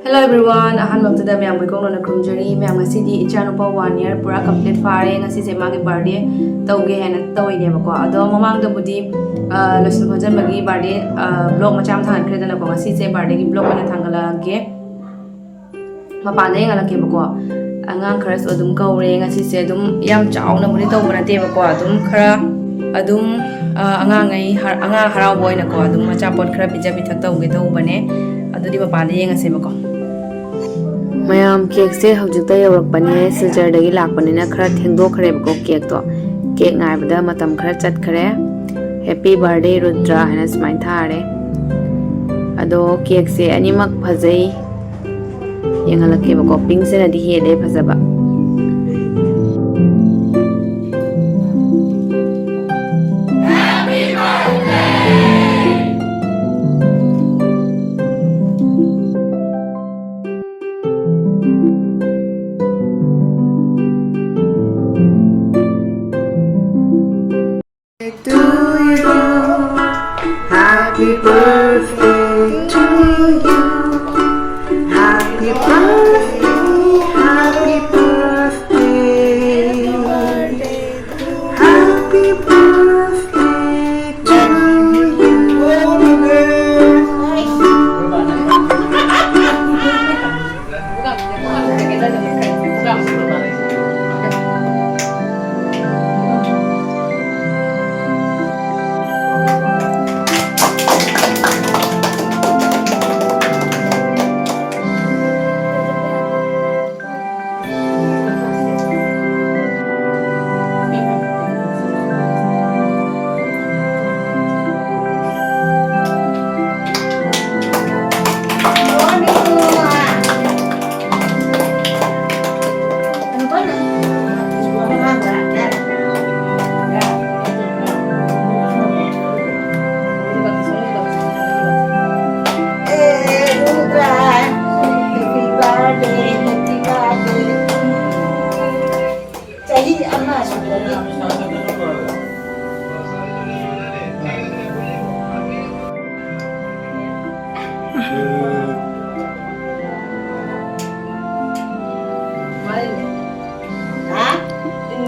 Hello everyone, ahanbam tada mayam boy kong na krumjari mayam ngasi di Echa Nupa 1 year pura complete fare ngasi se magi birthday tauge hena tawai ne bako ado mamang da budi losin bhajan magi birthday vlog macham than khre da ko ngasi se birthday gi vlog na thangala ge mapa ne ngala ke bako angang khras odum kaure ngasi se dum yam chauna budi taw bana te bako adum khara adum angang ai angang harau boy na ko adum macha pot khara bija bi thak taw ge taw bane adudi mapa ne ngase bako mayam cake se hojikta yawrakpani silchar dagi lakpani na khara thengdokhre bako cake to cake ngai bada matam khara chat khare happy birthday Rudra hana smile thare ado cake se animak phajai yengalake bako pink se na di hele phajaba Happy birthday to you. Happy birthday, happy birthday. Happy birthday to you.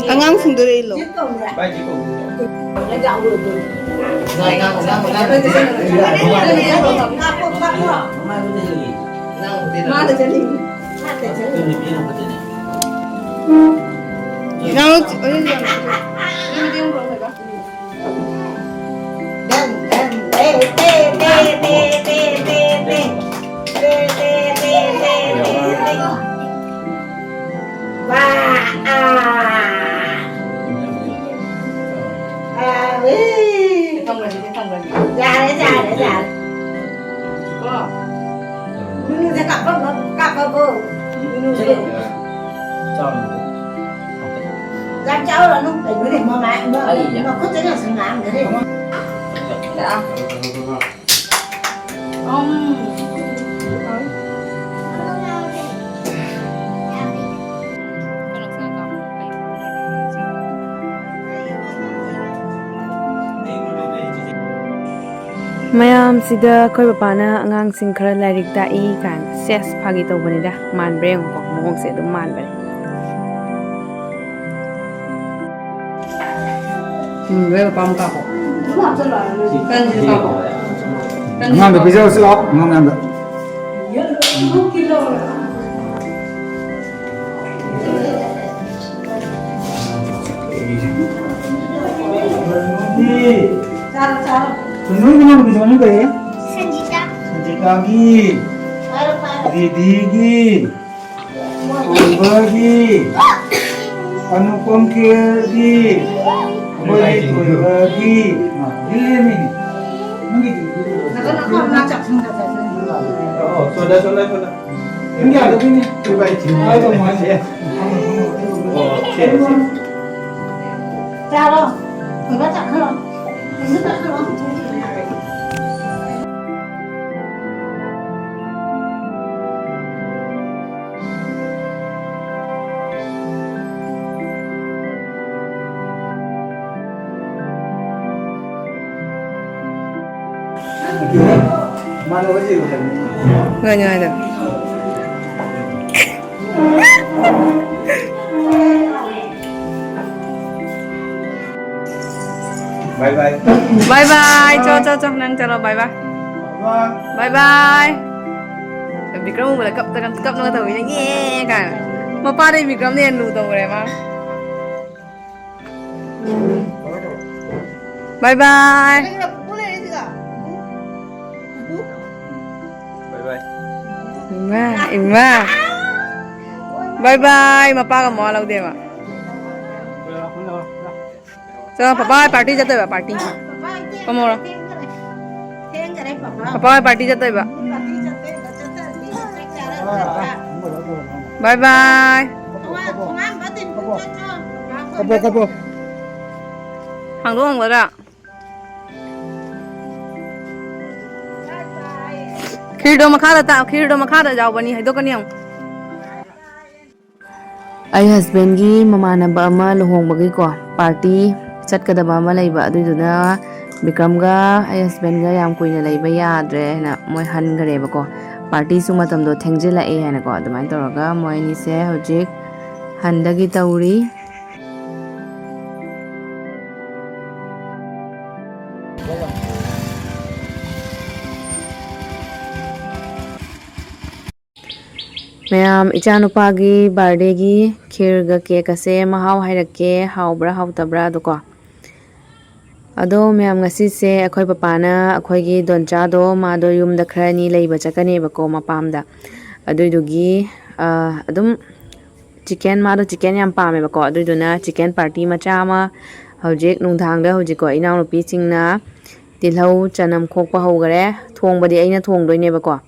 Angang sendiri lo. Baik itu. Làm cháu là nó phải cái này mà nó có cái là sừng làm cái này. Dạ. mayam sida koi bapana angang sing khara lairik ta I kan ses phagi to bani da man breng ko mong se dum man bani ve pam ka ko kan ji ka ko Ngang được bây giờ sẽ lót, ngang được. Tunui dengan begitu mana kau? Senjita gi, Didi gi, Nupagi, Anupangkir gi, Nupagi. Ini ni, mana gitu? Soda. Enggak ada ini. Coba cinta itu mas ya. Oke. Chào đâu? Người bắt chặt không? Mình rất là không? Mana cái gì vậy? Người nhai được. Bye bye. Bye bye. Cho nang chalo bye bye. Bye bye. Vikram boleh kap nang tahu ni ye kan. Mapa deh Vikram ni anu tahu boleh mah. Bye bye. Bye bye. Imma. Bye bye. Mapa ka mau lau deh mah. So papa party jatuh ya party. Kamu orang. Papa party jatuh ya. Bye bye. Kapo. Hàng đúng không vậy ạ? Khi đâu mà khá là giàu bani hay đâu có nhiều. Ai husband gi mamanaba ama luhongbagi ko party chatkadaba ama leiba aduduna Vikram ga ai husband ga yam kuina leiba yadre na moi hangare ba ko party su matam do thengjila e hana ko adumai toraga moi ni se hojik handagi tauri Ma'am, Echa Nupagi birthday gi kheer ga cake ase mahau hairake haubra hautabra duko. Ado ma'am ngasi se akhoi papana akhoi gi doncha do ma do yum da khrani leiba chakane ba ko mapam da. Aduidugi adum chicken ma do chicken yam pame ba ko aduiduna chicken party macha ma hojik Nungdhang da hojik ko inaw nupi singna tilhau chanam khokpa hogare thongbadi aina thongdoine ba ko.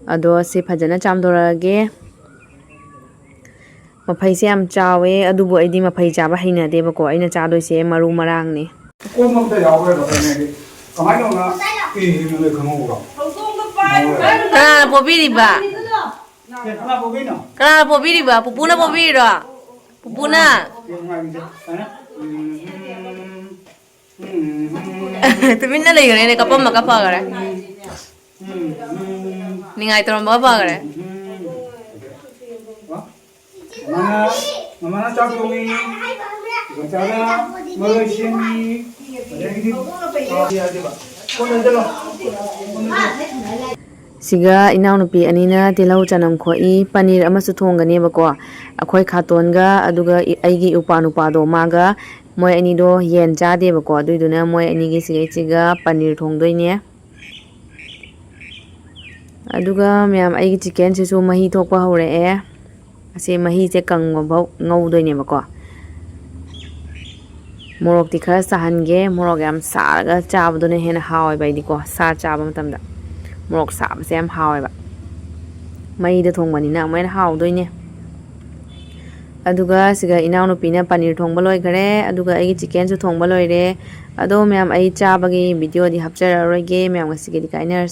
Ado se phajana chamdorage maphai se am chawe adubu aidi maphai chaba haina deba ko aina chadoi se maru marang ni Kung te yaw ba ne? Kamai no na ki ne kamo ga. kana pobiri ba Ke kala bogi no. kana pobiri ba pupuna pobiri ro pupuna tuminna lei gare ne kapam ma kapa gare ningai torom ba ba gare Mana chak yogi. Gachana Malaysian Siga inaw nupi anina tilau chanam khoi panir amasu thongani bako akhoi khaton ga aduga aigi upa nupa do maga moi ani do yen cha de bako aduiduna moi ani gi sigai chiga panir thongdoine aduga myam aigi chicken se su mahi thokpa hore e ase mahi se kangwa bau ngaudoine bako morok ti khara sahange morok yam sarga chabdone hena hawi baidi ko sar chaba matamda morok sab se yam hawi ba mai da thongbani na mai hawdoine aduga siga inaw no pina panir thongba loi gare aduga ai chicken su thongba loi re ado myam ai chabagi video di hapchara roige myam ga sigedi kainer